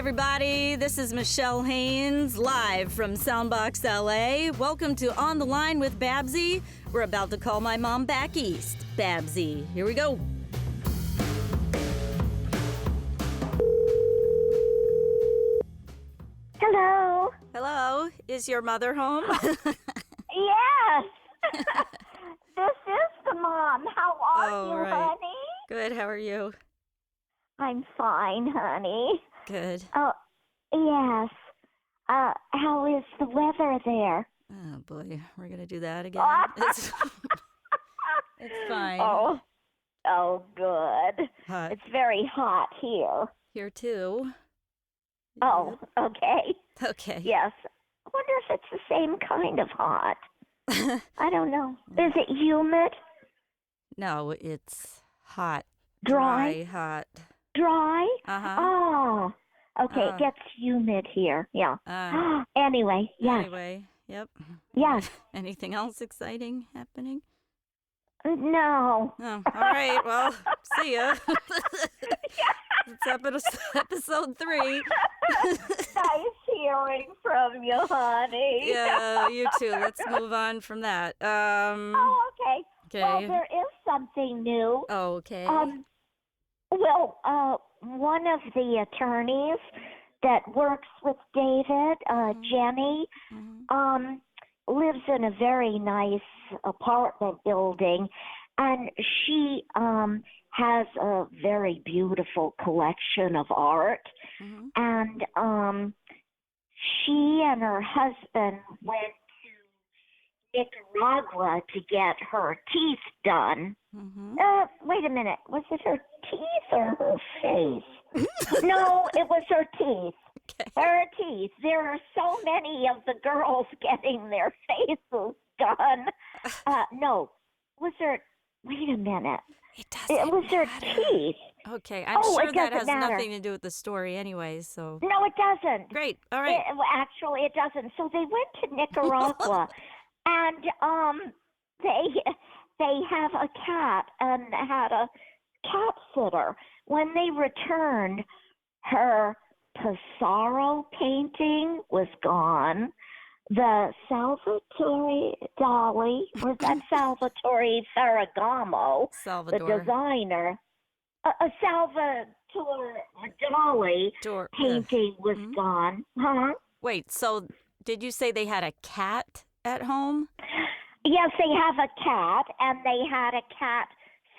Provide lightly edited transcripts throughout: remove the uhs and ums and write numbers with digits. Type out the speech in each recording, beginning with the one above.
everybody. This is Michèle Haines, live from soundBOX LA. Welcome to On the Line with Babsie. We're about to call my mom back east. Babsie, here we go. Hello. Hello, is your mother home? Yes. This is the mom. How are you, right. honey? Good, how are you? I'm fine, honey. Good. Oh, yes. How is the weather there? Oh, boy, we're going to do that again. It's fine. Oh, good. Hot. It's very hot here. Here, too. Oh, okay. Okay. Yes. I wonder if it's the same kind of hot. I don't know. Is it humid? No, it's hot. Dry? Hot. Dry? Uh-huh. Oh, okay. It gets humid here. Yeah. Anyway, yes. Anyway, yep. Yes. Anything else exciting happening? No. Oh, all right. Well, see ya. It's episode 3. Nice hearing from you, honey. Yeah, you too. Let's move on from that. Oh, okay. Okay. Well, there is something new. Oh, okay. One of the attorneys that works with David, Jenny, lives in a very nice apartment building, and she has a very beautiful collection of art. And she and her husband went to Nicaragua to get her teeth done. Wait a minute. Was it her teeth or her face? No, it was her teeth. Okay. Her teeth. There are so many of the girls getting their faces done. No. Was her... Wait a minute. It was her teeth. Okay, I'm sure that has matter. nothing to do with the story anyway, so... No, it doesn't. Great, all right. Actually, it doesn't. So they went to Nicaragua, and they have a cat and had a cat sitter. When they returned, her Pissarro painting was gone. The Salvatore Dali, or that Salvatore Ferragamo, the designer, a Salvatore Dali painting was gone. Huh? Wait, so did you say they had a cat at home? Yes, they have a cat, and they had a cat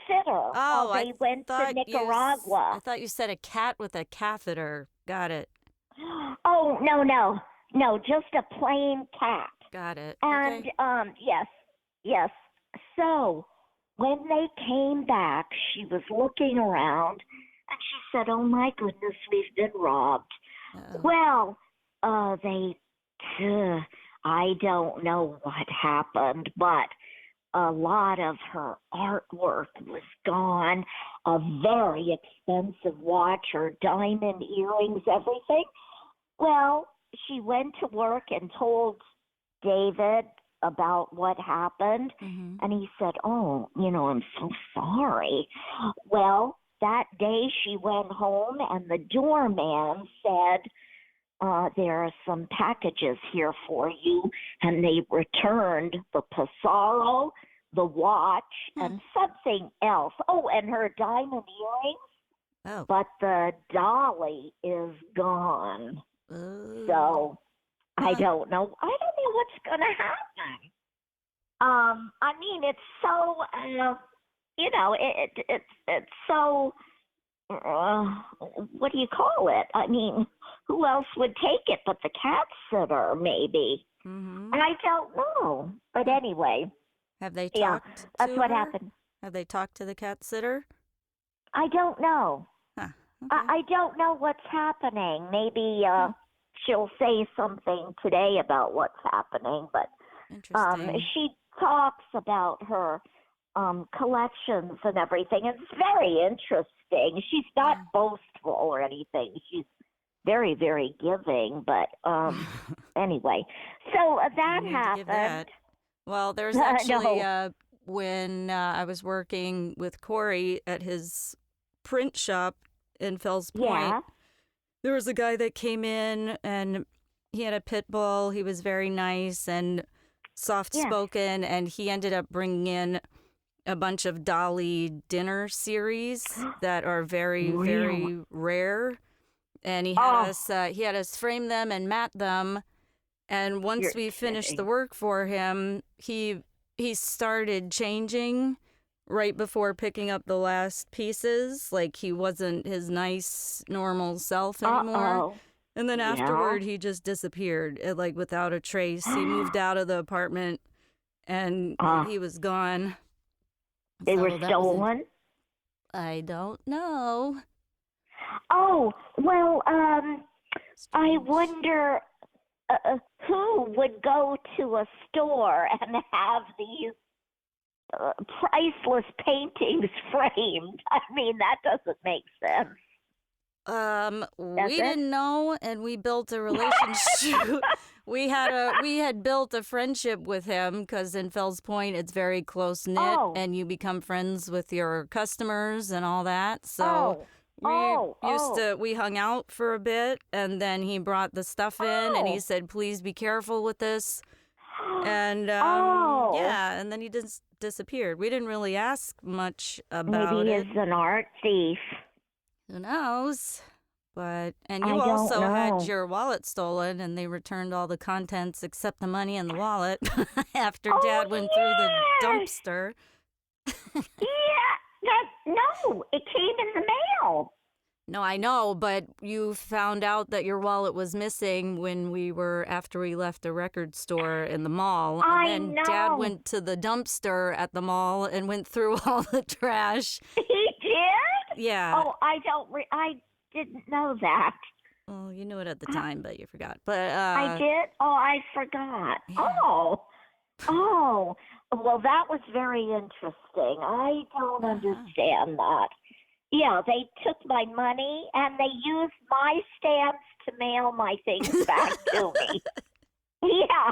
sitter. Oh, they went to Nicaragua. I thought you said a cat with a catheter. Got it. Oh, no. No, just a plain cat. Got it. And, okay. Yes. So, when they came back, she was looking around, and she said, oh, my goodness, we've been robbed. Uh-oh. Well, I don't know what happened, but a lot of her artwork was gone, a very expensive watch, her diamond earrings, everything. Well, she went to work and told David about what happened, and he said, oh, I'm so sorry. Well, that day she went home, and the doorman said, there are some packages here for you, and they returned the Pissarro, the watch, and something else. Oh, and her diamond earrings. Oh. But the dolly is gone. So I don't know. I don't know what's going to happen. I mean, it's so, it's so, what do you call it? I mean, who else would take it but the cat sitter, maybe? I don't know. But anyway. Have they talked to that's what her? happened. Have they talked to the cat sitter? I don't know. Huh. Okay. I don't know what's happening. Maybe she'll say something today about what's happening. But Interesting. she talks about her collections and everything. It's very interesting. She's not boastful or anything. She's very, very giving. But anyway, so that happened. Well, there's actually when I was working with Corey at his print shop in Fells Point, there was a guy that came in and he had a pit bull. He was very nice and soft-spoken, and he ended up bringing in a bunch of Dolly dinner series that are very, very rare. And he had us frame them and mat them. And once we finished the work for him, he started changing right before picking up the last pieces. Like he wasn't his nice, normal self anymore. And then afterward, he just disappeared, like without a trace. He moved out of the apartment, and he was gone. They were stolen? I don't know. Oh, well, I wonder who would go to a store and have these priceless paintings framed. I mean, that doesn't make sense. We didn't know, and we built a relationship. we had built a friendship with him because in Fells Point it's very close knit, and you become friends with your customers and all that. So we hung out for a bit, and then he brought the stuff in, and he said, "Please be careful with this." And and then he just disappeared. We didn't really ask much about it. Maybe he's an art thief. Who knows? And you also had your wallet stolen, and they returned all the contents except the money and the wallet after Dad went through the dumpster. No, it came in the mail. No, I know, but you found out that your wallet was missing after we left the record store in the mall. And then Dad went to the dumpster at the mall and went through all the trash. He did? Yeah. Oh, I didn't know that. Well, you knew it at the time, but you forgot. But I did? Oh, I forgot. Yeah. Oh. Well, that was very interesting. I don't understand that. Yeah, they took my money and they used my stamps to mail my things back to me. Yeah,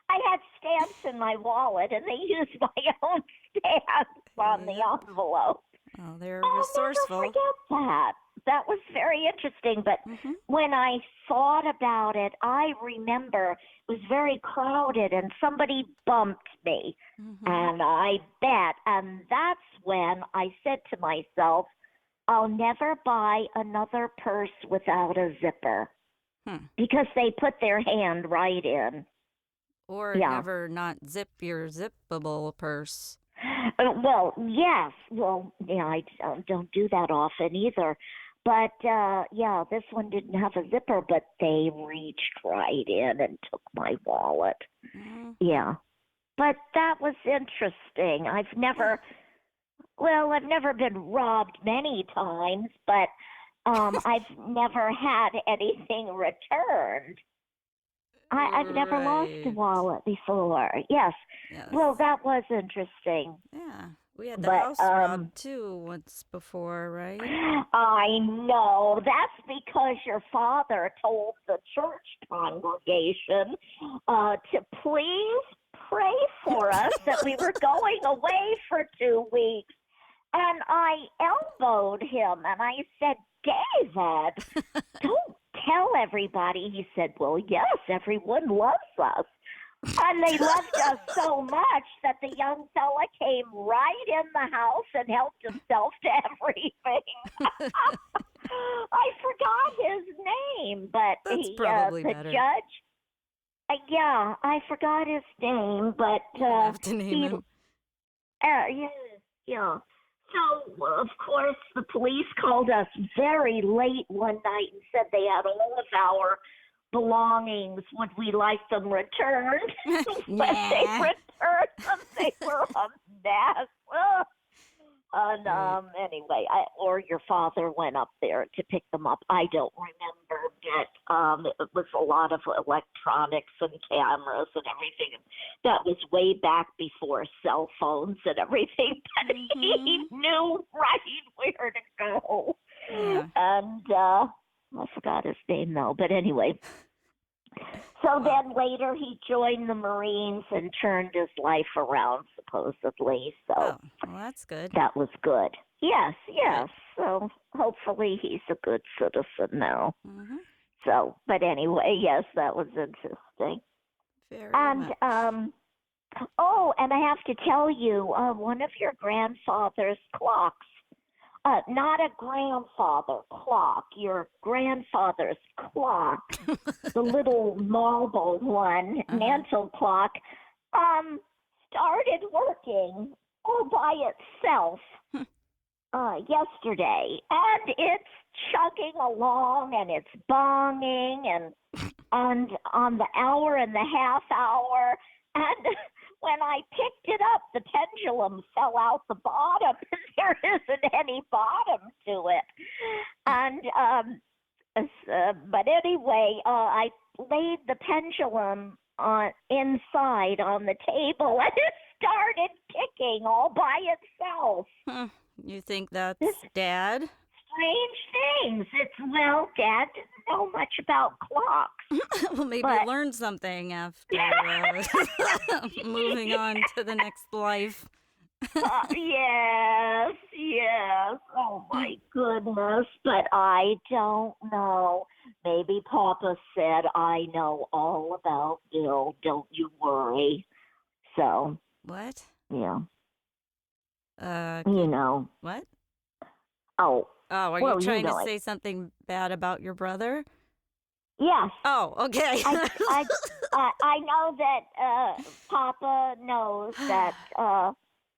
I had stamps in my wallet and they used my own stamps on the envelope. Oh, they're resourceful. I'll never forget that. That was very interesting. But when I thought about it, I remember it was very crowded and somebody bumped me. And I bet. And that's when I said to myself, I'll never buy another purse without a zipper. Because they put their hand right in. Or never not zip your zippable purse. Well, yes. Well, yeah, I don't do that often either. But, this one didn't have a zipper, but they reached right in and took my wallet. Yeah. But that was interesting. I've never been robbed many times, but I've never had anything returned. I've never lost a wallet before. Yes. Well, that was interesting. Yeah. We had the house robbed, too, once before, right? I know. That's because your father told the church congregation to please pray for us that we were going away for 2 weeks. And I elbowed him, and I said, David, don't tell everybody. He said, well, yes, everyone loves us. And they loved us so much that the young fella came right in the house and helped himself to everything. I forgot his name, but that's probably the better. Judge. Yeah, I forgot his name, but you have to name him. Yeah. So, of course, the police called us very late one night and said they had all of our belongings. Would we like them returned? But they returned them. They were a mess. And anyway, or your father went up there to pick them up. I don't remember, but it was a lot of electronics and cameras and everything. That was way back before cell phones and everything. But he knew right where to go. Yeah. And I forgot his name though. But anyway. So then later he joined the Marines and turned his life around, supposedly. So well, that's good. That was good. Yes, yes. So hopefully he's a good citizen now. Mm-hmm. So, but anyway, yes, that was interesting. Very And much. oh, and I have to tell you, one of your grandfather's clocks, not a grandfather clock, your grandfather's clock, the little marble one, mantle clock, started working all by itself yesterday, and it's chugging along, and it's bonging, and on the hour and the half hour, and when I picked it up, the pendulum fell out the bottom, and there isn't any bottom to it. And but anyway, I laid the pendulum inside on the table, and it started ticking all by itself. You think that's Dad? Strange things. Well, Dad didn't know much about clocks. Well, maybe learn something after moving on to the next life. Yes, yes. Oh, my goodness. But I don't know. Maybe Papa said, I know all about Bill. Don't you worry. So. What? Yeah. You know. What? Oh. Oh, are you trying to say something bad about your brother? Yes. Oh, okay. I know that Papa knows that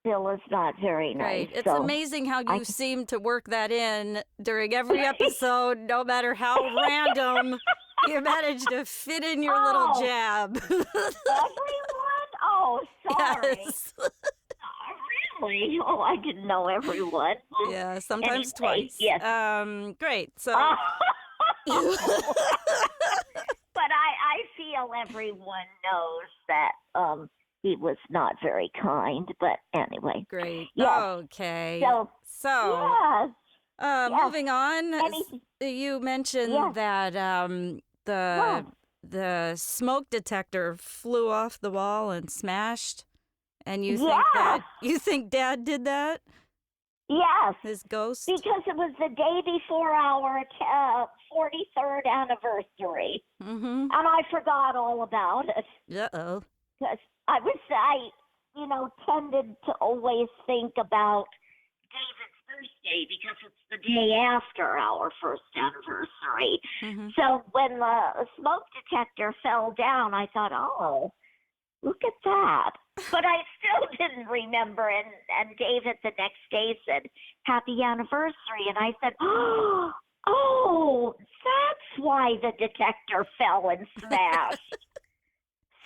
Bill is not very nice. Right. It's amazing how you seem to work that in during every episode, no matter how random. You managed to fit in your little jab. Everyone? Oh, sorry. Yes. Really? Oh, I didn't know everyone. Yeah, sometimes twice. Yes. Great. So. But I feel everyone knows that he was not very kind. But anyway. Great. Yes. Okay. So yes. Moving on. You mentioned that the smoke detector flew off the wall and smashed. And you think Dad did that? Yes. His ghost? Because it was the day before our 43rd anniversary. Mm-hmm. And I forgot all about it. Uh-oh. Because I tended to always think about David's birthday because it's the day after our first anniversary. Mm-hmm. So when the smoke detector fell down, I thought, oh, look at that. But I still didn't remember. And David the next day said, happy anniversary. And I said, oh, that's why the detector fell and smashed.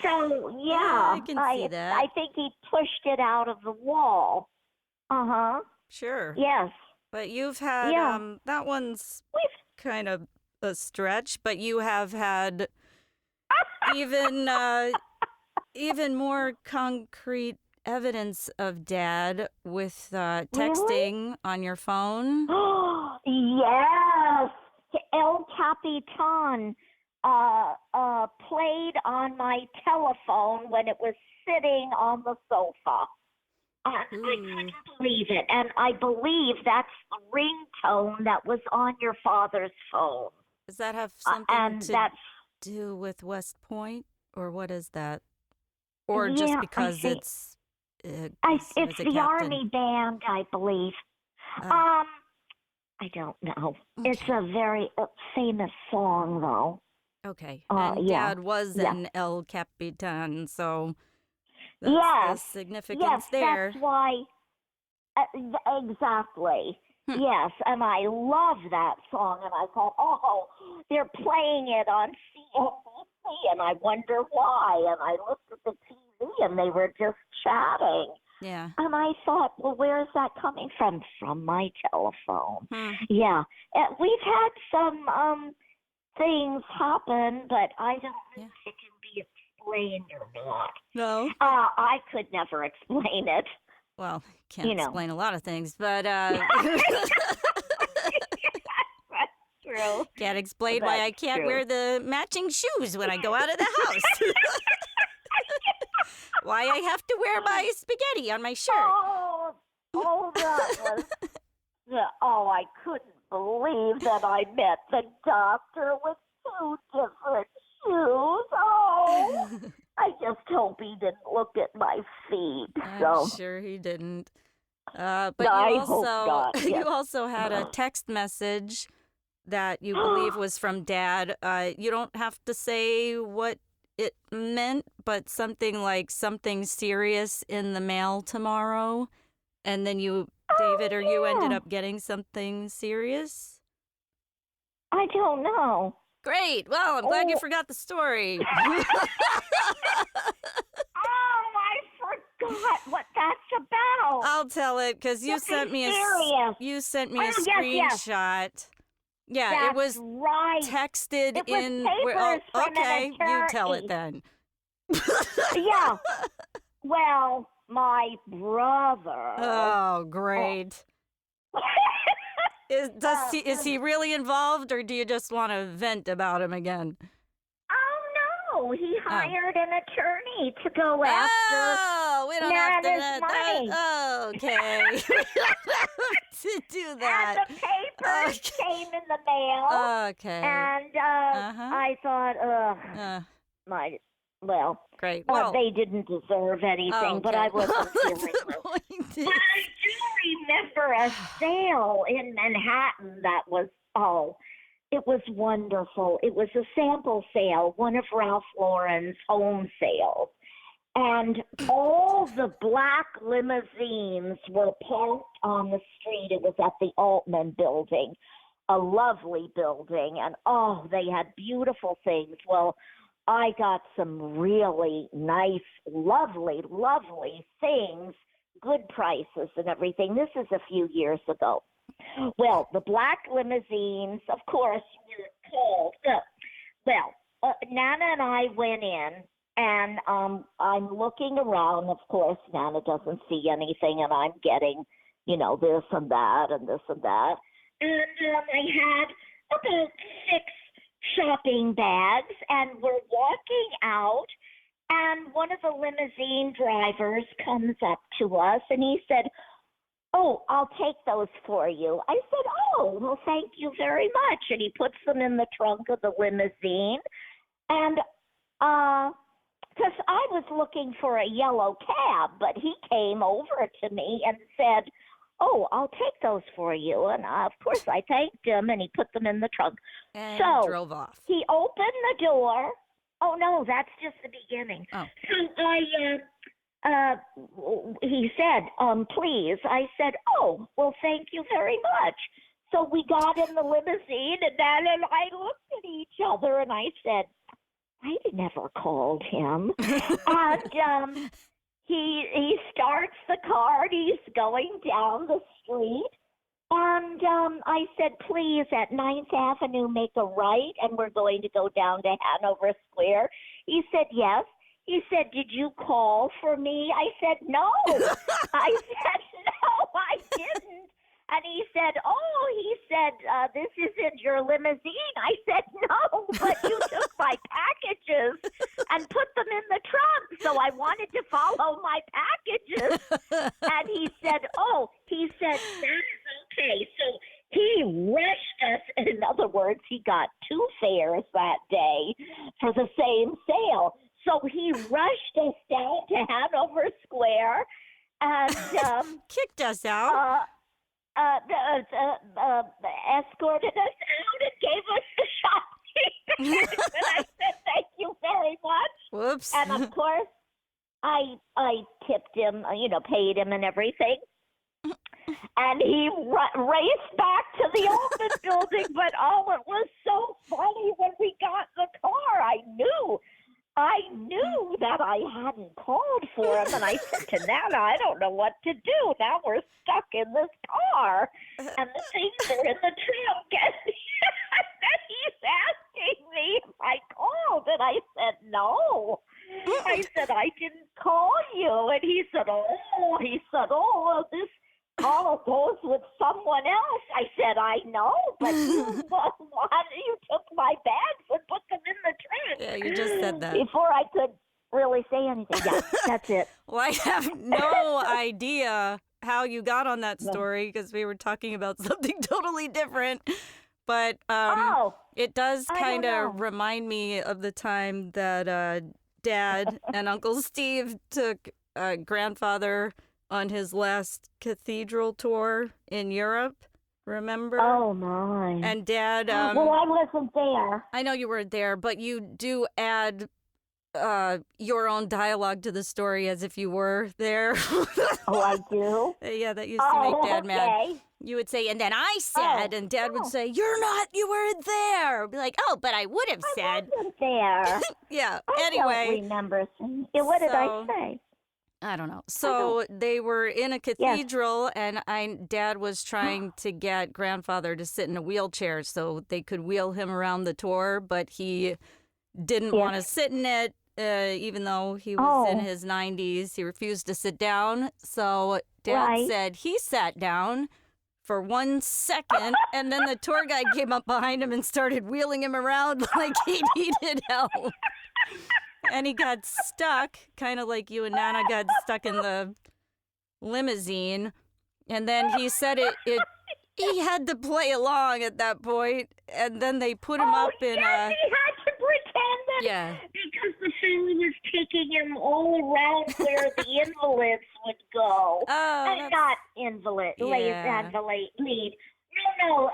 So, yeah, I can see that. I think he pushed it out of the wall. Uh-huh. Sure. Yes. But you've had, that one's kind of a stretch, but you have had even more concrete evidence of Dad with texting on your phone. Yes. El Capitan played on my telephone when it was sitting on the sofa. And I couldn't believe it. And I believe that's the ringtone that was on your father's phone. Does that have something to do with West Point? Or what is that? Or just because it's the Army band, I believe. I don't know. Okay. It's a very famous song, though. Okay. And Dad was an El Capitan, so that's the significance there. Yes, that's why. Exactly. Yes, and I love that song, and I thought, oh, they're playing it on CNBC, and I wonder why. And I looked at the TV, and they were just chatting. Yeah. And I thought, well, where is that coming from? From my telephone. Yeah. We've had some things happen, but I don't know if it can be explained or not. No? I could never explain it. Well, can't explain a lot of things, but That's true. Can't explain why I can't wear the matching shoes when I go out of the house. Why I have to wear my spaghetti on my shirt. Oh, that was Oh, I couldn't believe that I met the doctor with two different shoes. Oh, I just hope he didn't look at my feet. I'm sure he didn't. But you I hope also not. Yes. you also had a text message that you believe was from Dad. You don't have to say what it meant, but something like something serious in the mail tomorrow. And then you, David, or you ended up getting something serious? I don't know. Great. Well, I'm glad you forgot the story. Oh, I forgot what that's about. I'll tell it because you sent me a screenshot. Yeah, That's it was right. texted it was in. From okay, an you tell it then. Yeah. Well, my brother. Oh, great. Is he really involved, or do you just want to vent about him again? Oh no, he hired an attorney to go after. Oh, we don't have to. Money. Okay, we don't have to do that. And the papers came in the mail. Okay. And I thought, well, great. Well, they didn't deserve anything, but I wasn't feeling well. But I do remember a sale in Manhattan that was, it was wonderful. It was a sample sale, one of Ralph Lauren's home sales. And all the black limousines were parked on the street. It was at the Altman building, a lovely building. And, they had beautiful things. Well, I got some really nice, lovely, lovely things, good prices and everything. This is a few years ago. Well, the black limousines, of course, were called. Nana and I went in, and I'm looking around. Of course, Nana doesn't see anything, and I'm getting, this and that and this and that. And I had about 6 shopping bags, and we're walking out, and one of the limousine drivers comes up to us, and he said, "Oh, I'll take those for you." I said, "Oh, well, thank you very much." And he puts them in the trunk of the limousine. And because I was looking for a yellow cab, but he came over to me and said, "Oh, I'll take those for you." And of course I thanked him, and he put them in the trunk. And so drove off. He opened the door. Oh, no, that's just the beginning. Oh. So he said, "Please." I said, "Oh, well, thank you very much." So we got in the limousine, and then I looked at each other, and I said, "I never called him." And he starts the car, and he's going down the street. And I said, "Please, at 9th Avenue, make a right, and we're going to go down to Hanover Square." He said, "Yes." He said, "Did you call for me?" I said, "No." I said, "No, I didn't." And he said, "This isn't your limousine." I said, "No, but you took my packages and put them in the trunk, so I wanted to follow my packages." And he said, "That is okay." So he rushed us. In other words, he got 2 fares that day for the same sale. So he rushed us down to Hanover Square and kicked us out. Escorted us out and gave us the shopping. And I said, "Thank you very much." Whoops. And of course, I tipped him, paid him and everything. And he raced back to the Altman building. But it was so funny when we got in the car. I knew that I hadn't called for him, and I said to Nana, "I don't know what to do. Now we're stuck in this car, and the things are in the trunk." And then he's asking me if I called, and I said, "No." I said, "I didn't call you." And he said, "Oh, this call goes with someone else." I said, "I know, but you took my bags and put them in the trunk." Yeah, you just said that. Before I could really say anything. Yeah, that's it. Well, I have no idea how you got on that story because we were talking about something totally different. But it does kind of remind me of the time that Dad and Uncle Steve took grandfather on his last cathedral tour in Europe. Remember? Oh, my. And Dad... well, I wasn't there. I know you weren't there, but you do add your own dialogue to the story as if you were there. Oh, I do? Yeah, that used to make Dad mad. You would say, and then I said, and Dad would say, you weren't there. Be like, oh, but I would have said. I wasn't there. Yeah, I don't remember. What did I say? I don't know. So they were in a cathedral, and Dad was trying to get grandfather to sit in a wheelchair so they could wheel him around the tour, but he didn't want to sit in it, even though he was in his 90s. He refused to sit down. So Dad said he sat down for 1 second, and then the tour guide came up behind him and started wheeling him around like he needed help. And he got stuck, kind of like you and Nana got stuck in the limousine. And then he said he had to play along at that point, and then they put him up in he had to pretend that because the family was taking him all around where the invalids would go. Not invalid, lead. No,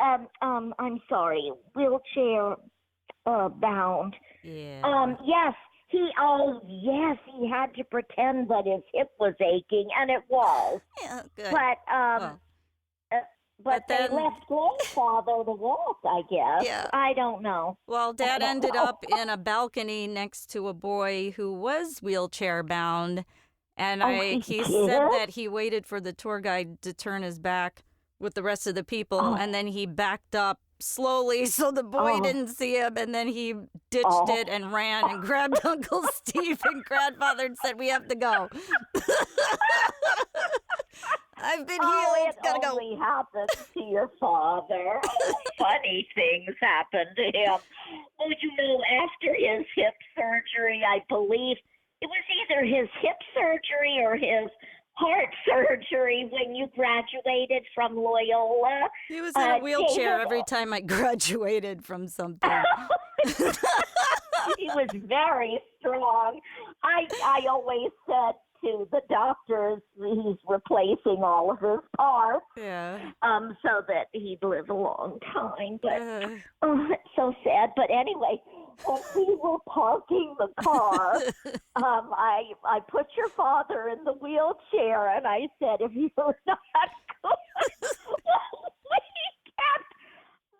I'm sorry, wheelchair bound. Yeah. Yes. He had to pretend that his hip was aching, and it was. Yeah, good. But they left grandfather to walk, I guess. Yeah. I don't know. Well, Dad ended up in a balcony next to a boy who was wheelchair bound, and he said that he waited for the tour guide to turn his back with the rest of the people, and then he backed up slowly so the boy didn't see him, and then he ditched it and ran and grabbed Uncle Steve and grandfather and said, we have to go. I've been healed. Gotta go. It only happened to your father. Funny things happened to him. Well, after his hip surgery, I believe it was either his hip surgery or his heart surgery when you graduated from Loyola. He was in a wheelchair every time I graduated from something. He was very strong. I always said to the doctors he's replacing all of his parts. Yeah. So that he'd live a long time. But it's so sad. But anyway, when we were parking the car, I put your father in the wheelchair, and I said, if you're not good,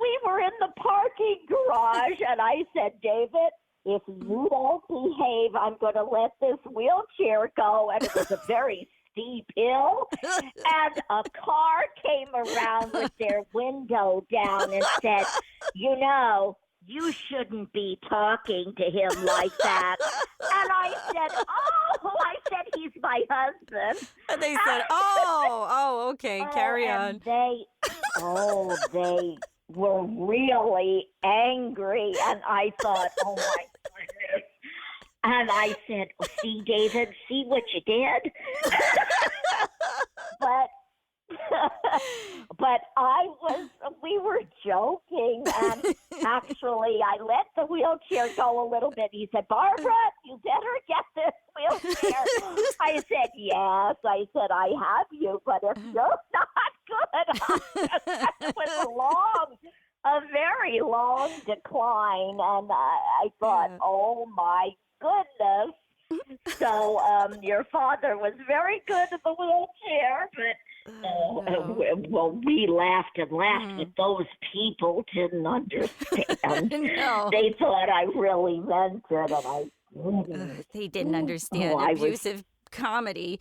we were in the parking garage, and I said, David, if you don't behave, I'm going to let this wheelchair go. And it was a very steep hill, and a car came around with their window down and said, you shouldn't be talking to him like that. And I said, he's my husband. And they said, okay, carry on. They were really angry, and I thought, oh my goodness. And I said, see, David, see what you did? But we were joking, and actually I let the wheelchair go a little bit. He said, Barbara, you better get this wheelchair. I said, yes. I said, I have you, but if you're not good, it was a very long decline, and I thought, oh my goodness. So your father was very good in the wheelchair, but we laughed and laughed, but those people didn't understand. No. They thought I really meant it, and I didn't. They didn't understand abusive comedy.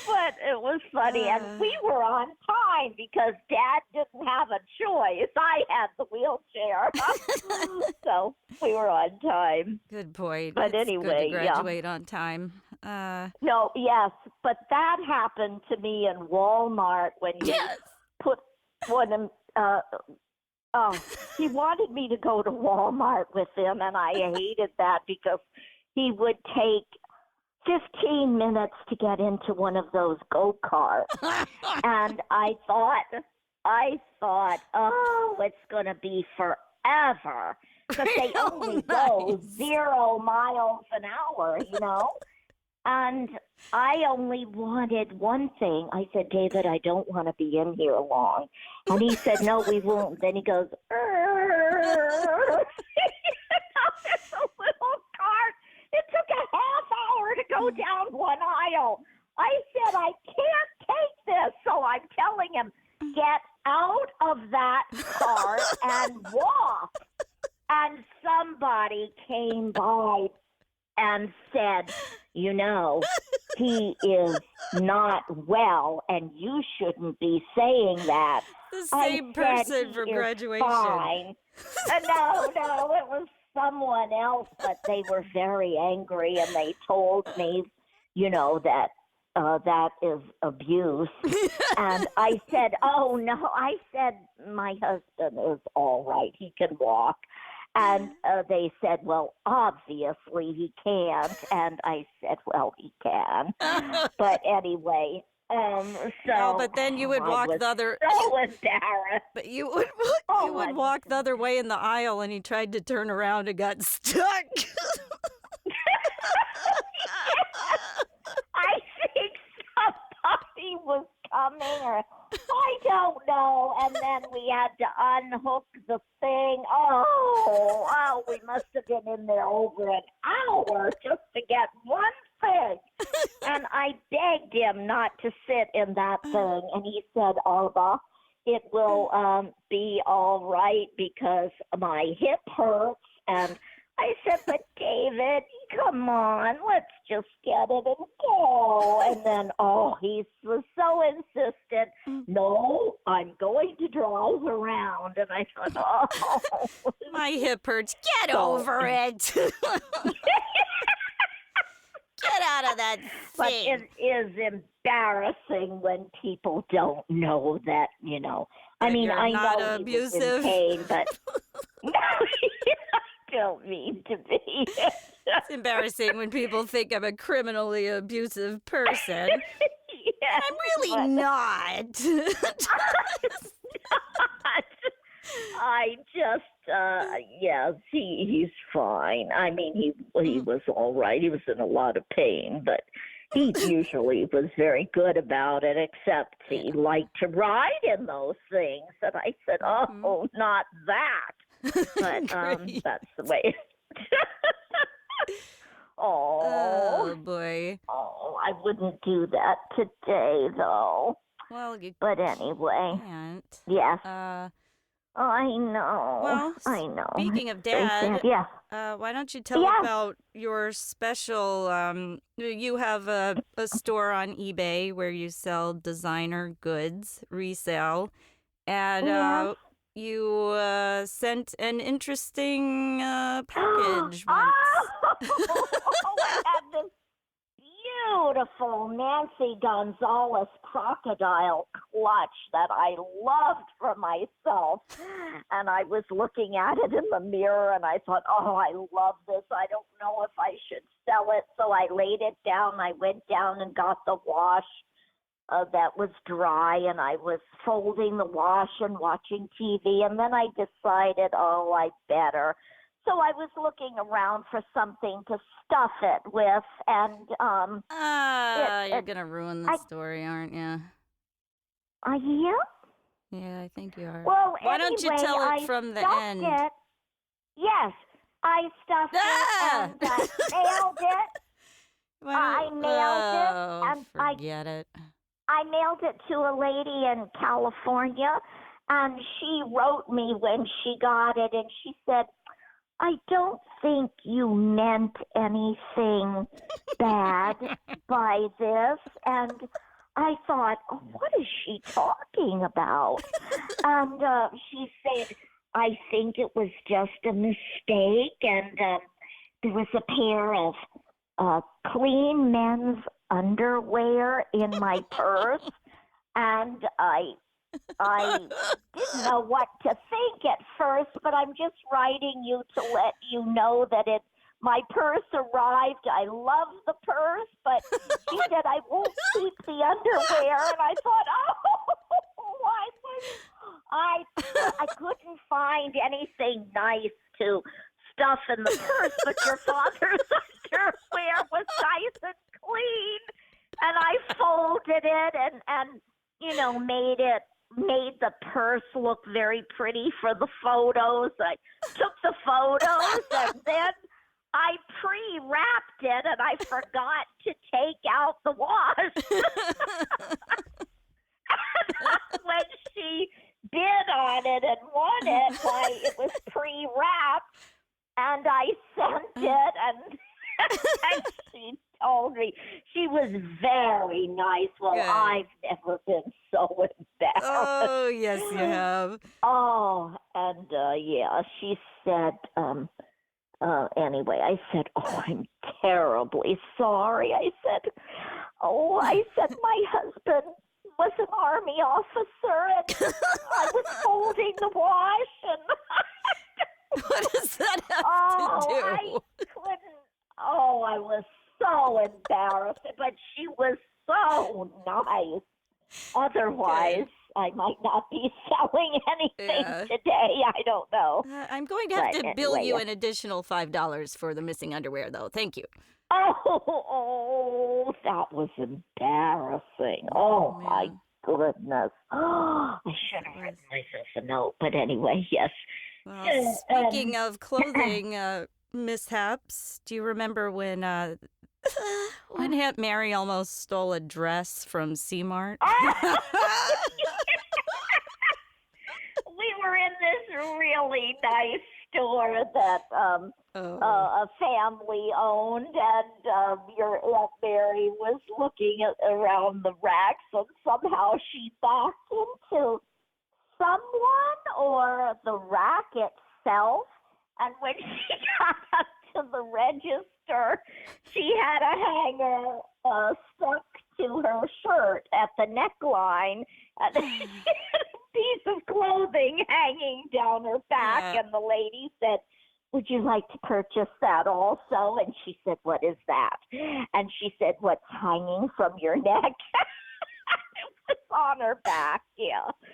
But it was funny, and we were on time because Dad didn't have a choice. I had the wheelchair, so we were on time. Good point. But it's anyway, good to graduate on time. Yes, but that happened to me in Walmart when you put one he wanted me to go to Walmart with him, and I hated that because he would take 15 minutes to get into one of those go-karts. And I thought, oh, it's going to be forever because they only go 0 miles an hour, you know? And I only wanted one thing. I said, David, I don't want to be in here long. And he said, no, we won't. Then he goes, it's a little cart. It took a half hour to go down one aisle. I said, I can't take this. So I'm telling him, get out of that cart and walk. And somebody came by and said, you know, he is not well, and you shouldn't be saying that. The same person from graduation. Fine. No, it was someone else, but they were very angry, and they told me, you know, that that is abuse. And I said, oh, no. I said, my husband is all right. He can walk. And they said, well, obviously he can't. And I said, well, he can. But anyway, so. But then you would walk the other. So embarrassed. But you would walk the other way in the aisle, and he tried to turn around and got stuck. I think somebody was coming, or I don't know. And then we had to unhook the thing. Oh, we must have been in there over an hour just to get one thing. And I begged him not to sit in that thing. And he said, Alba, it will be all right because my hip hurts. And I said, but David, come on, let's just get it and go. And then, he was so insistent. No, I'm going to drive around. And I thought, my hip hurts. Get over it. Get out of that thing. But it is embarrassing when people don't know that, you know. I mean, I know abusive. He was in pain, but no, I don't mean to be. It's embarrassing when people think I'm a criminally abusive person. Yes, I'm really not. I just, yes, he's fine. I mean, he was all right. He was in a lot of pain, but he usually was very good about it, except he liked to ride in those things. And I said, not that. But that's the way. Oh, boy. Oh, I wouldn't do that today, though. Well, you But anyway. can't. Yes. I know. Well, I know. Speaking of Dad, yes. Why don't you tell about your special? You have a store on eBay where you sell designer goods, resale, and you sent an interesting package once. I had this beautiful Nancy Gonzalez crocodile clutch that I loved for myself. And I was looking at it in the mirror and I thought, I love this. I don't know if I should sell it. So I laid it down. I went down and got the wash that was dry, and I was folding the wash and watching TV. And then I decided, I better. So I was looking around for something to stuff it with, and you're gonna ruin the story, aren't you? Are you? Yeah, I think you are. Well, why don't you tell it from the end? It. Yes, I stuffed it and mailed it. I mailed it, and forget it. I mailed it to a lady in California, and she wrote me when she got it, and she said, I don't think you meant anything bad by this. And I thought, what is she talking about? And she said, I think it was just a mistake. And there was a pair of clean men's underwear in my purse. And I I didn't know what to think at first, but I'm just writing you to let you know that my purse arrived. I love the purse, but she said I won't keep the underwear, and I thought, I couldn't find anything nice to stuff in the purse, but your father's underwear was nice and clean, and I folded it and made the purse look very pretty for the photos. I took the photos and then I pre-wrapped it, and I forgot to take out the wash. When she bid on it and won it, it was pre-wrapped, and I sent it, and she told me. She was very nice. Well, Good. I've never been so embarrassed. Oh, yes, you have. Oh, and yeah, she said, anyway, I said, I'm terribly sorry. I said, my husband was an Army officer, and I was folding the wash, and What does that have to do? I couldn't. Oh, I was so embarrassed, but she was so nice. Otherwise, I might not be selling anything today. I don't know. I'm going to have to bill you an additional $5 for the missing underwear, though. Thank you. Oh, that was embarrassing. Oh, my goodness. I should have written myself a note. But anyway, yes. Well, speaking of clothing mishaps, do you remember when Aunt Mary almost stole a dress from C-Mart? We were in this really nice store that a family owned, and your Aunt Mary was looking around the racks, and somehow she backed into someone or the rack itself, and when she got up to the register, she had a hanger stuck to her shirt at the neckline, and she had a piece of clothing hanging down her back, and the lady said, would you like to purchase that also? And she said, what is that? And she said, what's hanging from your neck? It was on her back,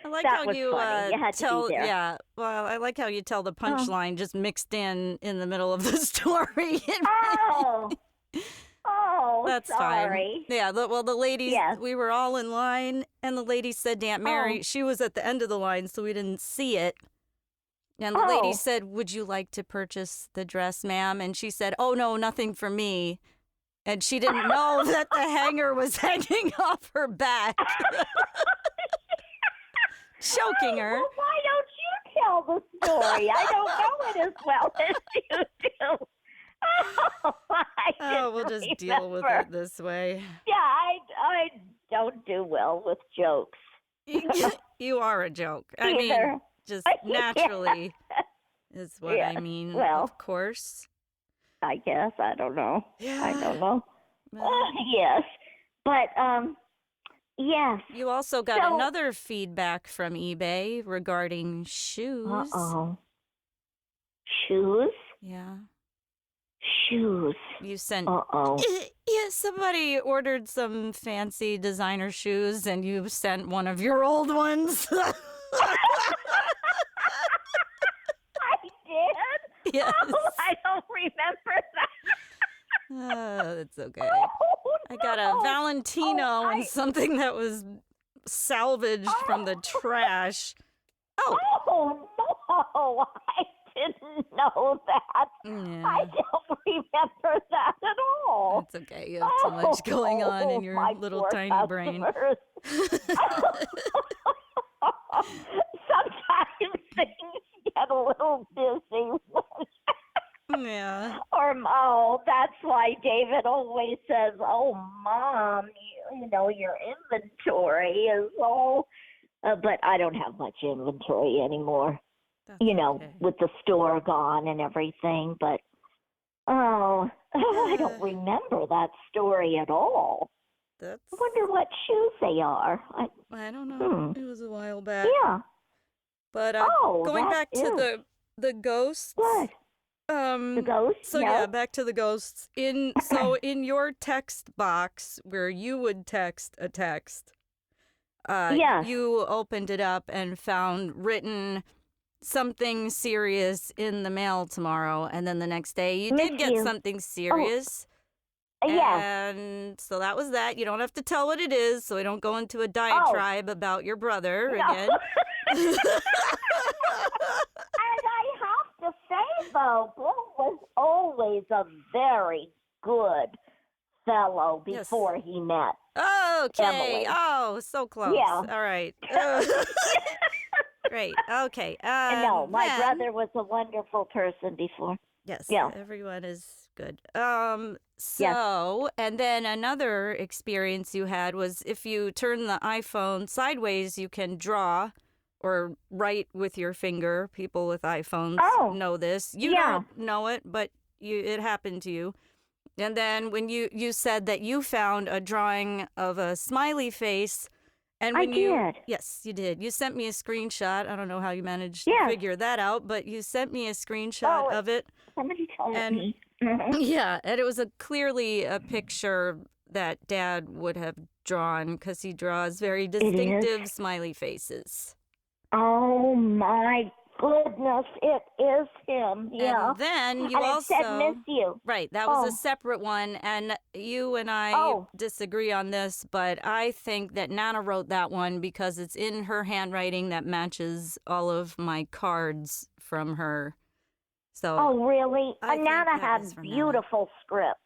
I like that how was you funny. You had tell, to be there. well, I like how you tell the punchline just mixed in the middle of the story. That's sorry. fine. Yeah, the lady, we were all in line, and the lady said to Aunt Mary, she was at the end of the line, so we didn't see it. And the lady said, would you like to purchase the dress, ma'am? And she said, oh, no, nothing for me. And she didn't know that the hanger was hanging off her back. Choking her. Well, why don't you tell the story? I don't know it as well as you do. We'll just deal with it this way. Yeah, I don't do well with jokes. You are a joke. I mean, just naturally is what I mean, of course. I guess. I don't know. Yeah. I don't know. Yes. But, yes. You also got another feedback from eBay regarding shoes. Shoes? Yeah. Shoes. You sent... Yeah, somebody ordered some fancy designer shoes, and you sent one of your old ones. I did? Yes. Oh, I don't remember that. That's okay. I got a Valentino and something that was salvaged from the trash. Oh, no. I didn't know that. Yeah. I don't remember that at all. It's okay. You have too much going on in your little tiny brain. Sometimes things get a little busy. Yeah. Or, that's why David always says, oh, Mom, you know, your inventory is all... but I don't have much inventory anymore. That's with the store gone and everything. But, I don't remember that story at all. That's. I wonder what shoes they are. I don't know. It was a while back. Yeah. But going that back to is the ghosts. good. The ghosts? So yeah, back to the ghosts. In your text box where you would text a text, yes. you opened it up and found written something serious in the mail tomorrow, and then the next day you Miss did get you. something serious. Yes. And so that was that. You don't have to tell what it is, so I don't go into a diatribe about your brother again. And I have to say, though, Bill was always a very good fellow before he met Okay. Emily. Oh, so close. Yeah. All right. Great. Okay. No, my then, brother was a wonderful person before. Yes. Yeah. Everyone is good. So, and then another experience you had was if you turn the iPhone sideways, you can draw or write with your finger. People with iPhones know this. You don't know it, but it happened to you. And then when you said that you found a drawing of a smiley face. And when I did. Yes, you did. You sent me a screenshot. I don't know how you managed to figure that out, but you sent me a screenshot of it. Somebody told me. Yeah, and it was clearly a picture that Dad would have drawn because he draws very distinctive smiley faces. Oh my goodness, it is him. Yeah. And then you and also it said miss you. Right, that was a separate one, and you and I disagree on this, but I think that Nana wrote that one because it's in her handwriting that matches all of my cards from her. So. Oh, really? Nana had beautiful scripts.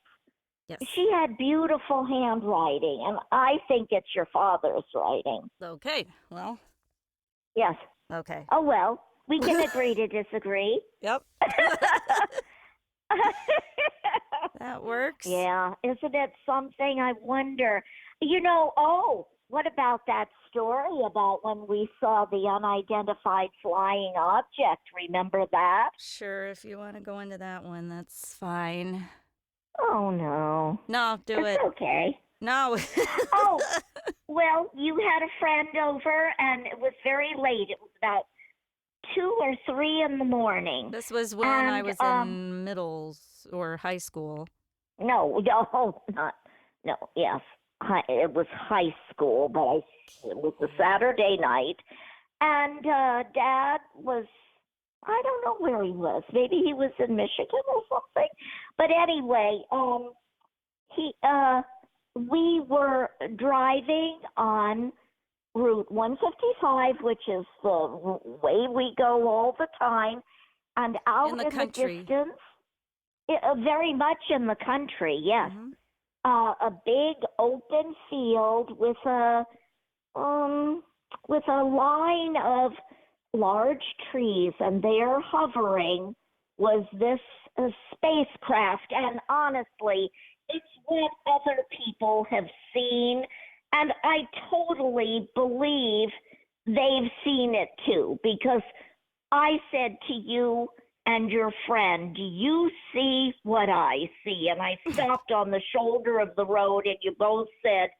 Yes. She had beautiful handwriting, and I think it's your father's writing. Okay, well. Yes. Okay. Oh, well, we can agree to disagree. Yep. That works. Yeah, isn't it something? I wonder. What about that story about when we saw the unidentified flying object? Remember that? Sure, if you want to go into that one, that's fine. Oh, no. No, do it. It's okay. No. Well, you had a friend over, and it was very late. It was about 2 or 3 in the morning. This was when I was in middle or high school. Yes. It was high school, but it was a Saturday night. And Dad was, I don't know where he was. Maybe he was in Michigan or something. But anyway, we were driving on Route 155, which is the way we go all the time, and out in the distance, very much in the country, yes. Mm-hmm. A big open field with a line of large trees, and there hovering was this spacecraft. And honestly, it's what other people have seen, and I totally believe they've seen it too, because I said to you and your friend, do you see what I see? And I stopped on the shoulder of the road, and you both said,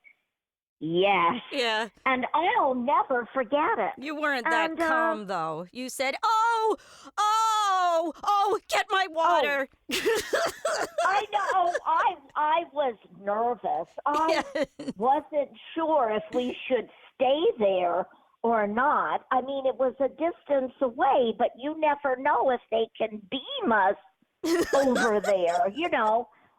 yes. Yeah. And I'll never forget it. You weren't that calm, though. You said, get my water. I know. I was nervous. I wasn't sure if we should stay there or not. I mean, it was a distance away, but you never know if they can beam us over there,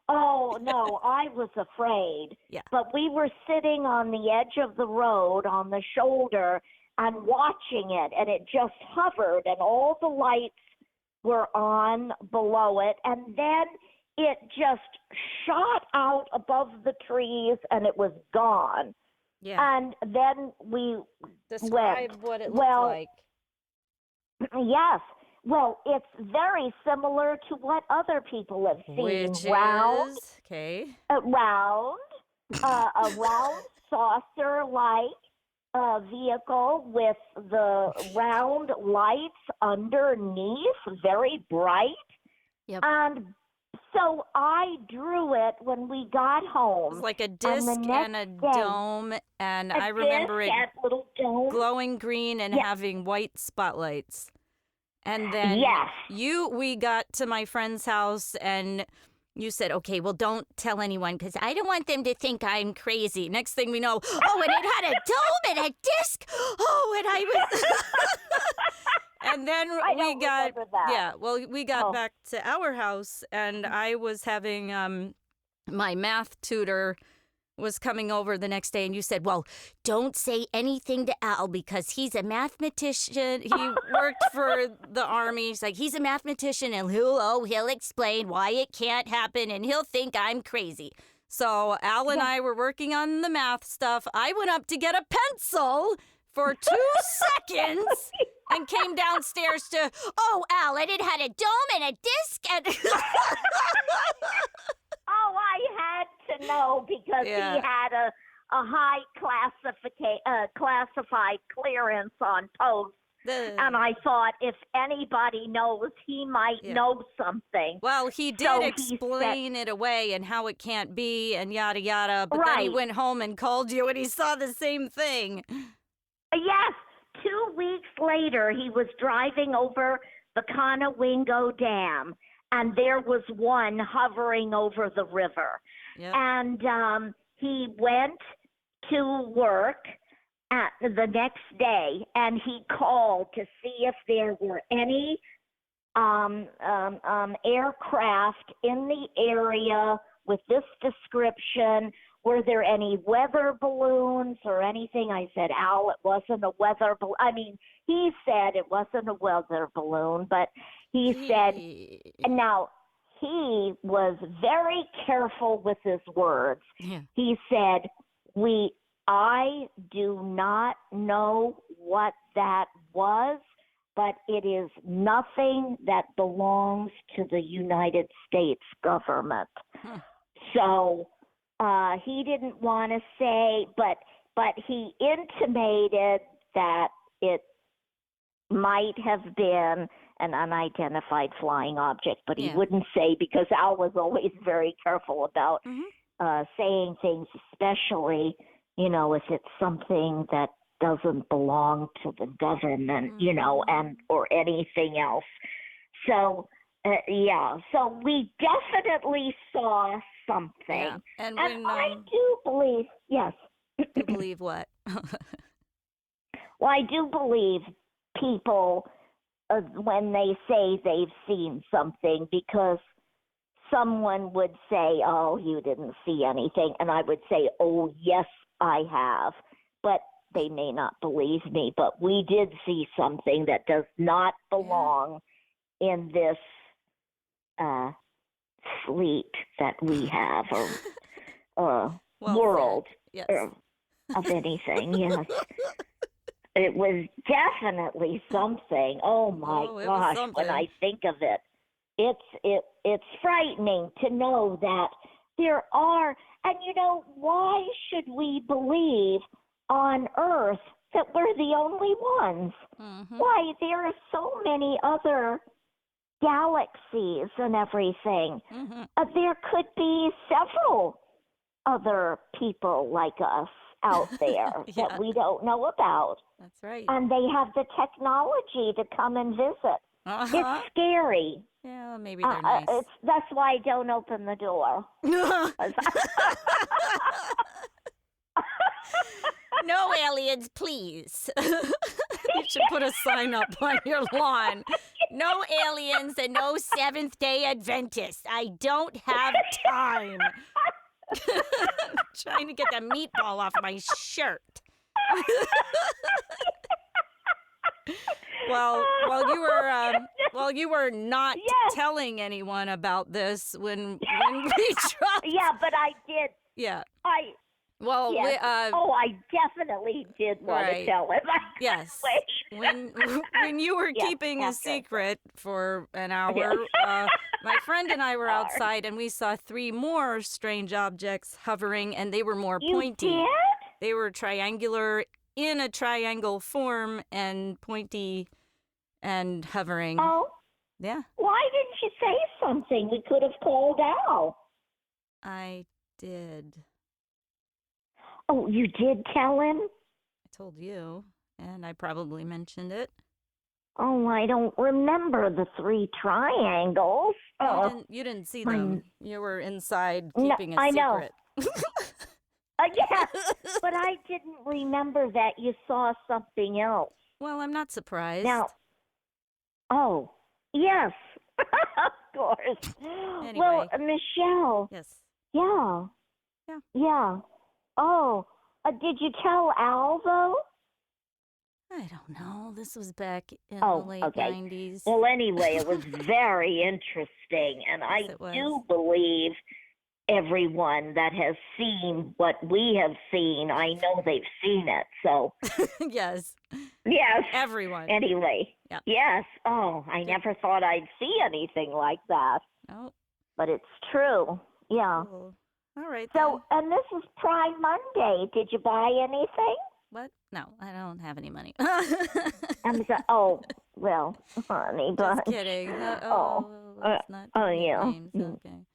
Oh, no, I was afraid. Yeah. But we were sitting on the edge of the road on the shoulder and watching it, and it just hovered, and all the lights were on below it, and then it just shot out above the trees, and it was gone. Yeah. And then we Describe what it looked like. Yes. Well, it's very similar to what other people have seen. Which round, is? Okay. A round saucer-like vehicle with the round lights underneath, very bright. Yep. And So I drew it when we got It home. was like a disc and a dome, and I remember it little dome. glowing green and having white spotlights. And then Yes. we got to my friend's house, and you said, okay, well, don't tell anyone because I don't want them to think I'm crazy. Next thing we know, oh, and it had a dome and a disc. Oh, and I was... And then we got back to our house, and I was having my math tutor was coming over the next day, and you said, well, don't say anything to Al because he's a mathematician. He worked for the Army. He's like, he's a mathematician, and he'll explain why it can't happen, and he'll think I'm crazy. So Al and I were working on the math stuff. I went up to get a pencil for 2 seconds and came downstairs to, oh, Al, and it had a dome and a disc and... Oh, I had to know because he had a high classified clearance on post. And I thought if anybody knows, he might know something. Well, he did explain it away and how it can't be and yada, yada. But then he went home and called you and he saw the same thing. Yes. 2 weeks later, he was driving over the Conowingo Dam, and there was one hovering over the river. Yep. And he went to work the next day, and he called to see if there were any aircraft in the area with this description. Were there any weather balloons or anything? I said, Al, it wasn't a weather balloon. I mean, he said it wasn't a weather balloon, but he said, and now he was very careful with his words. Yeah. He said, I do not know what that was, but it is nothing that belongs to the United States government. Huh. So he didn't want to say, but he intimated that it might have been an unidentified flying object, but he wouldn't say because Al was always very careful about saying things, especially, if it's something that doesn't belong to the government, and or anything else. So, so we definitely saw something. Yeah. And I do believe, yes. You believe what? Well, I do believe people when they say they've seen something, because someone would say, oh, you didn't see anything. And I would say, oh, yes, I have. But they may not believe me. But we did see something that does not belong in this fleet that we have, or world of anything. Yes. It was definitely something. Oh my gosh! When I think of it, it's frightening to know that there are. And why should we believe on Earth that we're the only ones? Mm-hmm. Why, there are so many other galaxies and everything. Mm-hmm. There could be several other people like us out there that we don't know about. That's right. And they have the technology to come and visit. It's scary. Yeah, maybe they're nice. That's why I don't open the door. No aliens, please. You should put a sign up on your lawn. No aliens and no Seventh-day Adventists. I don't have time. Trying to get the meatball off my shirt. Well, you were not telling anyone about this when we dropped. Yeah, but I did. Yeah. I definitely did want to tell him. Yes. When you were keeping a secret for an hour, my friend and I were outside and we saw 3 more strange objects hovering, and they were more pointy. You did? They were triangular, in a triangle form, and pointy and hovering. Oh. Yeah. Why didn't you say something. We could have called Al. I did. Oh, you did tell him? I told you, and I probably mentioned it. Oh, I don't remember the 3 triangles. You didn't see them. You were inside No, keeping a I know. secret. Yes, but I didn't remember that you saw something else. Well, I'm not surprised. Now, oh, yes, of course. Anyway. Well, Michelle. Yes. Yeah. Yeah. Yeah. Oh, did you tell Al, though? I don't know. This was back in Oh, the late okay. 90s. Well, anyway, it was very interesting, and Yes, I do believe everyone that has seen what we have seen, I know they've seen it, so. Yes. Yes. Everyone. Anyway. Yep. Yes. Oh, I never thought I'd see anything like that. Oh. But it's true. Yeah. Cool. All right. So, and this is Prime Monday. Did you buy anything? What? No, I don't have any money. Oh, well, honey, but. Just kidding. Let's not yeah. names. Okay.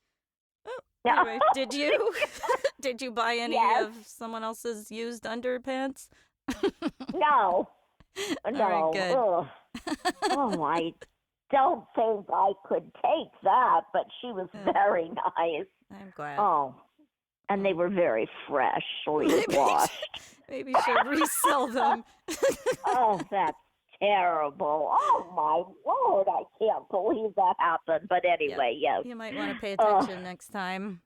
Oh, anyway, did you? Did you buy any of someone else's used underpants? No. No. All right, good. Oh, I don't think I could take that, but she was very nice. I'm glad. Oh, and they were very freshly washed. Maybe she'll resell them. Oh, that's terrible. Oh, my Lord, I can't believe that happened. But anyway, yes. You might want to pay attention next time.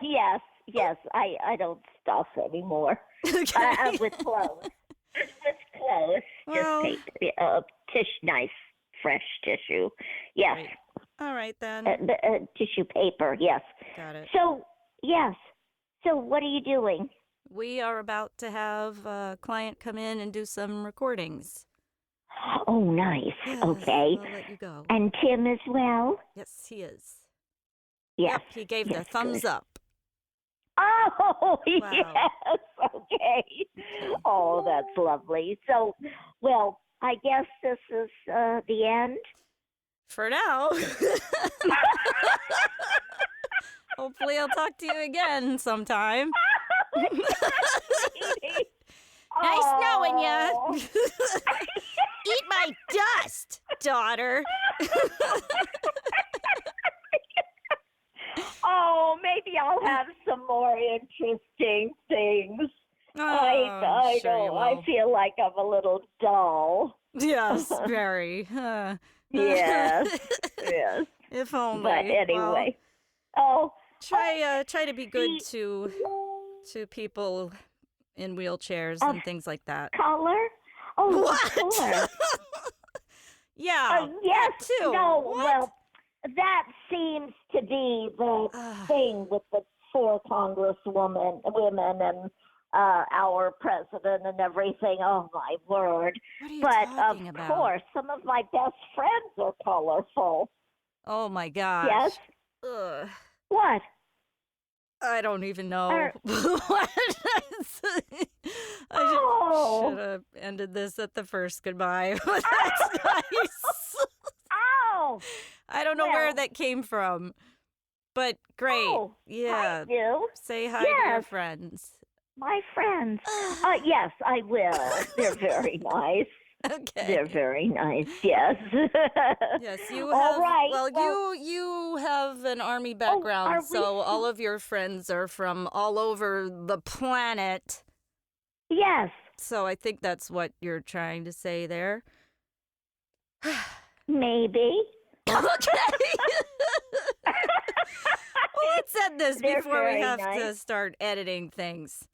Yes, I don't stuff anymore. Okay. With clothes. With clothes. Well, just nice, fresh tissue. Yes. Right. All right, then. Tissue paper, yes. Got it. So, yes. So, what are you doing? We are about to have a client come in and do some recordings. Oh, nice. Yes, okay. I'll let you go. And Tim as well? Yes, he is. Yes. Yep, he gave the thumbs up. Oh, Wow. yes. Okay. Oh, that's lovely. So, well, I guess this is the end. For now. Hopefully I'll talk to you again sometime. Nice knowing you. Eat my dust, daughter. Oh, maybe I'll have some more interesting things. Oh, I sure you know. will. I feel like I'm a little dull. Yes, very. Yes. Yes. If only. But anyway. Well, try to be good to people in wheelchairs and things like that. Color? Oh, What? color? Yeah. Yes. that too. No. What? Well, that seems to be the thing with the 4 congresswomen, women, and our president and everything. Oh my word! What are you But talking of about? course, some of my best friends are colorful. Oh my gosh. Yes. Ugh. What? I don't even know. What? I should have ended this at the first goodbye. That's nice. Oh. I don't know where that came from, but great. Oh, yeah. I do. Say hi to your friends. My friends. Yes, I will. They're very nice. Okay. They're very nice. Yes. Yes, you have. All right. Well, you have an army background, so all of your friends are from all over the planet. Yes. So I think that's what you're trying to say there. Maybe. Okay. Well, let's end this They're before we very have nice. to start editing things.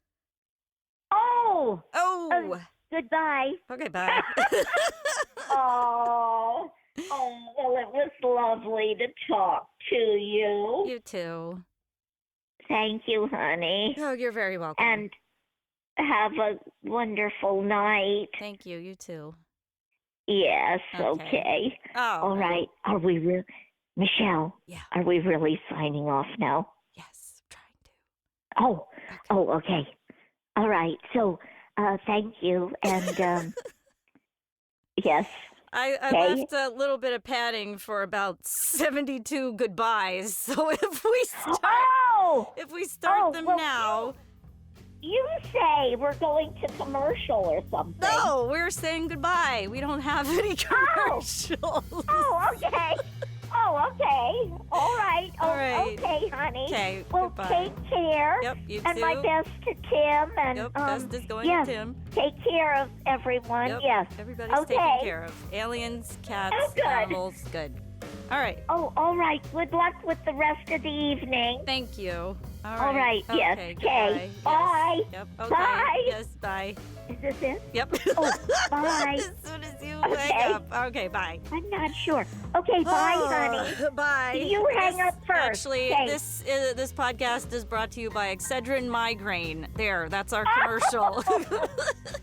Oh. Oh. Goodbye. Okay, bye. Oh. Oh, well, it was lovely to talk to you. You too. Thank you, honey. Oh, you're very welcome. And have a wonderful night. Thank you. You too. Yes, Okay. okay. Oh. All right. Are we Michelle? Yeah. Are we really signing off now? Yes, I'm trying to. Oh, okay. All right. So, thank you. And, yes. I Okay. left a little bit of padding for about 72 goodbyes. So if we start them well, now. You say we're going to commercial or something. No, we're saying goodbye. We don't have any commercials. Oh, okay. Oh, okay. All right. All right. Okay, honey. Okay, Well, goodbye. take care. Yep, you and too. my best to Tim. And Yep, best is going yes, to Tim. Take care of everyone. Yep, Yes. everybody's Okay. taken care of. Aliens, cats, good. animals, good. All right. Oh, all right. Good luck with the rest of the evening. Thank you. All right. Yes. Okay. Okay. goodbye. Bye. Yes. Yep. Okay. Bye. Yes. Bye. Is this it? Yep. Oh, bye. As soon as you Okay. hang up. Okay. Bye. I'm not sure. Okay. Bye, honey. Bye. You hang up first. Actually, Okay. this podcast is brought to you by Excedrin Migraine. There, that's our commercial.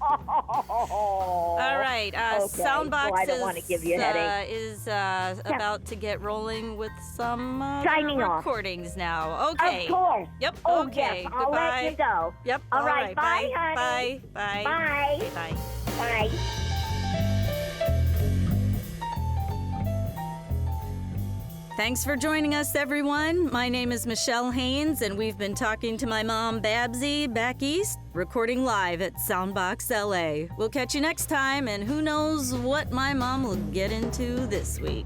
Oh. All right, soundBOX well, I don't want to give you a headache. is about to get rolling with some Signing off. recordings now. Okay. Of course. Yep. Oh, okay. yes. I'll Goodbye. let you go. Yep. All right. Bye, Bye. honey. Bye. Bye. Bye. Bye. Thanks for joining us, everyone. My name is Michèle Haines, and we've been talking to my mom, Babsie, back east, recording live at soundBOX LA. We'll catch you next time, and who knows what my mom will get into this week.